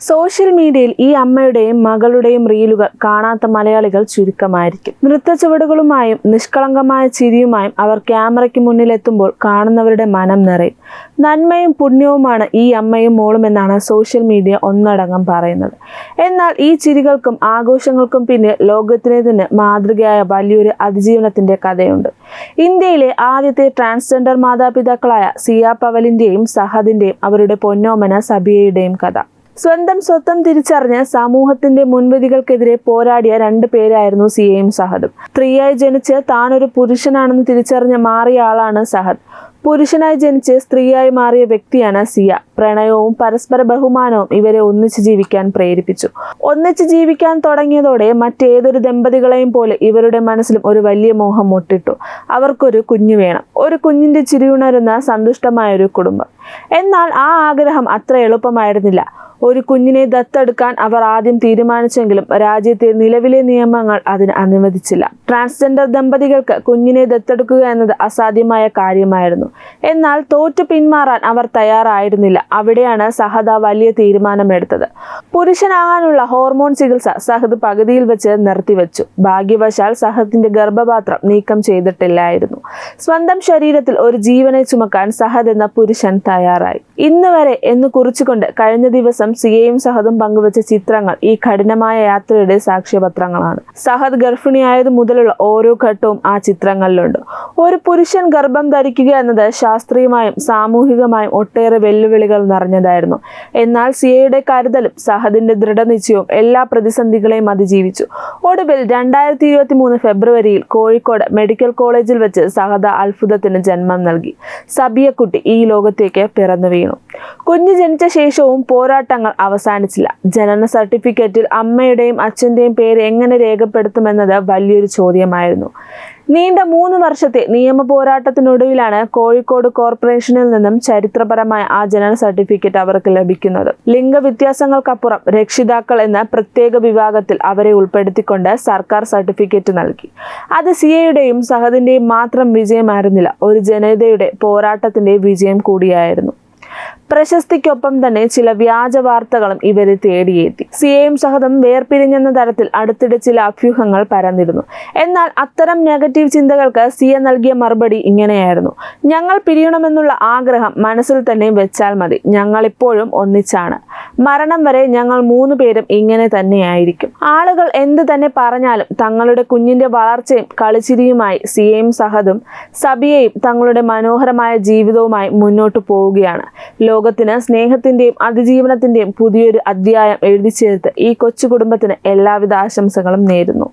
Social മീഡിയയിൽ ഈ അമ്മയുടെയും മകളുടെയും റീലുകൾ കാണാത്ത മലയാളികൾ ചുരുക്കമായിരിക്കും. നൃത്തച്ചുവടുകളുമായും നിഷ്കളങ്കമായ ചിരിയുമായും അവർ ക്യാമറയ്ക്ക് മുന്നിലെത്തുമ്പോൾ കാണുന്നവരുടെ മനം നിറയും. നന്മയും പുണ്യവുമാണ് ഈ അമ്മയും മോളും എന്നാണ് സോഷ്യൽ മീഡിയ ഒന്നടങ്കം പറയുന്നത്. എന്നാൽ ഈ ചിരികൾക്കും ആഘോഷങ്ങൾക്കും പിന്നിൽ ലോകത്തിനെ തന്നെ മാതൃകയായ വലിയൊരു അതിജീവനത്തിന്റെ കഥയുണ്ട്. ഇന്ത്യയിലെ ആദ്യത്തെ ട്രാൻസ്ജെൻഡർ മാതാപിതാക്കളായ സിയ പവലിന്റെയും സഹദിന്റെയും അവരുടെ പൊന്നോമന സബിയയുടെയും കഥ. സ്വന്തം തിരിച്ചറിഞ്ഞ് സമൂഹത്തിന്റെ മുൻവിധികൾക്കെതിരെ പോരാടിയ രണ്ടു പേരായിരുന്നു സിയയും സഹദും. സ്ത്രീയായി ജനിച്ച് താനൊരു പുരുഷനാണെന്ന് തിരിച്ചറിഞ്ഞ് മാറിയ ആളാണ് സഹദ്. പുരുഷനായി ജനിച്ച് സ്ത്രീയായി മാറിയ വ്യക്തിയാണ് സിയ. പ്രണയവും പരസ്പര ബഹുമാനവും ഇവരെ ഒന്നിച്ച് ജീവിക്കാൻ പ്രേരിപ്പിച്ചു. ഒന്നിച്ച് ജീവിക്കാൻ തുടങ്ങിയതോടെ മറ്റേതൊരു ദമ്പതികളെയും പോലെ ഇവരുടെ മനസ്സിലും ഒരു വലിയ മോഹം മുട്ടിട്ടു. അവർക്കൊരു കുഞ്ഞു വേണം, ഒരു കുഞ്ഞിന്റെ ചിരിയുണരുന്ന സന്തുഷ്ടമായൊരു കുടുംബം. എന്നാൽ ആ ആഗ്രഹം അത്ര എളുപ്പമായിരുന്നില്ല. ഒരു കുഞ്ഞിനെ ദത്തെടുക്കാൻ അവർ ആദ്യം തീരുമാനിച്ചെങ്കിലും രാജ്യത്തെ നിലവിലെ നിയമങ്ങൾ അതിന് അനുവദിച്ചില്ല. ട്രാൻസ്ജെൻഡർ ദമ്പതികൾക്ക് കുഞ്ഞിനെ ദത്തെടുക്കുക എന്നത് അസാധ്യമായ കാര്യമായിരുന്നു. എന്നാൽ തോറ്റു പിന്മാറാൻ അവർ തയ്യാറായിരുന്നില്ല. അവിടെയാണ് സഹദ വലിയ തീരുമാനമെടുത്തത്. പുരുഷനാകാനുള്ള ഹോർമോൺ ചികിത്സ സഹദ് പകുതിയിൽ വെച്ച് നിർത്തിവെച്ചു. ഭാഗ്യവശാൽ സഹദിന്റെ ഗർഭപാത്രം നീക്കം ചെയ്തിട്ടില്ലായിരുന്നു. സ്വന്തം ശരീരത്തിൽ ഒരു ജീവനെ ചുമക്കാൻ സഹദ് എന്ന പുരുഷൻ തയ്യാറായി. ഇന്ന് വരെ എന്ന് കുറിച്ചുകൊണ്ട് കഴിഞ്ഞ ദിവസം സിയയും സഹദും പങ്കുവച്ച ചിത്രങ്ങൾ ഈ കഠിനമായ യാത്രയുടെ സാക്ഷ്യപത്രങ്ങളാണ്. സഹദ് ഗർഭിണിയായത് മുതലുള്ള ഓരോ ഘട്ടവും ആ ചിത്രങ്ങളിലുണ്ട്. ഒരു പുരുഷൻ ഗർഭം ധരിക്കുക എന്നത് ശാസ്ത്രീയമായും സാമൂഹികമായും ഒട്ടേറെ വെല്ലുവിളികൾ നിറഞ്ഞതായിരുന്നു. എന്നാൽ സിയയുടെ കരുതലും സഹദിന്റെ ദൃഢനിശ്ചയവും എല്ലാ പ്രതിസന്ധികളെയും അതിജീവിച്ചു. ഒടുവിൽ 2023 ഫെബ്രുവരിയിൽ കോഴിക്കോട് മെഡിക്കൽ കോളേജിൽ വെച്ച് സഹദ അത്ഭുതത്തിന് ജന്മം നൽകി. സബിയക്കുട്ടി ഈ ലോകത്തേക്ക് പിറന്നു വീണു. കുഞ്ഞ് ജനിച്ച ശേഷവും പോരാട്ടങ്ങൾ അവസാനിച്ചില്ല. ജനന സർട്ടിഫിക്കറ്റിൽ അമ്മയുടെയും അച്ഛന്റെയും പേര് എങ്ങനെ രേഖപ്പെടുത്തുമെന്നത് വലിയൊരു ചോദ്യമായിരുന്നു. നീണ്ട 3 വർഷത്തെ നിയമ പോരാട്ടത്തിനൊടുവിലാണ് കോഴിക്കോട് കോർപ്പറേഷനിൽ നിന്നും ചരിത്രപരമായ ആ ജനന സർട്ടിഫിക്കറ്റ് അവർക്ക് ലഭിക്കുന്നത്. ലിംഗവ്യത്യാസങ്ങൾക്കപ്പുറം രക്ഷിതാക്കൾ എന്ന പ്രത്യേക വിഭാഗത്തിൽ അവരെ ഉൾപ്പെടുത്തിക്കൊണ്ട് സർക്കാർ സർട്ടിഫിക്കറ്റ് നൽകി. അത് സിയയുടെയും സഹദിന്റെയും മാത്രം വിജയമായിരുന്നില്ല, ഒരു ജനതയുടെ പോരാട്ടത്തിന്റെ വിജയം കൂടിയായിരുന്നു. പ്രശസ്തിക്കൊപ്പം തന്നെ ചില വ്യാജ വാർത്തകളും ഇവരെ തേടിയെത്തി. സിയയും സഹദും വേർപിരിഞ്ഞെന്ന തരത്തിൽ അടുത്തിടെ ചില അഭ്യൂഹങ്ങൾ പരന്നിരുന്നു. എന്നാൽ അത്തരം നെഗറ്റീവ് ചിന്തകൾക്ക് സിയ നൽകിയ മറുപടി ഇങ്ങനെയായിരുന്നു: ഞങ്ങൾ പിരിയണമെന്നുള്ള ആഗ്രഹം മനസ്സിൽ തന്നെ വെച്ചാൽ മതി. ഞങ്ങൾ ഇപ്പോഴും ഒന്നിച്ചാണ്. മരണം വരെ ഞങ്ങൾ 3 പേരും ഇങ്ങനെ തന്നെയായിരിക്കും. ആളുകൾ എന്ത് തന്നെ പറഞ്ഞാലും തങ്ങളുടെ കുഞ്ഞിന്റെ വളർച്ചയും കളിച്ചിരിയുമായി സിയയും സഹദും സബിയയും തങ്ങളുടെ മനോഹരമായ ജീവിതവുമായി മുന്നോട്ട് പോവുകയാണ്. ലോകത്തിന് സ്നേഹത്തിന്റെയും അതിജീവനത്തിന്റെയും പുതിയൊരു അധ്യായം എഴുതി ചേർത്ത് ഈ കൊച്ചു കുടുംബത്തിന് എല്ലാവിധ ആശംസകളും നേരുന്നു.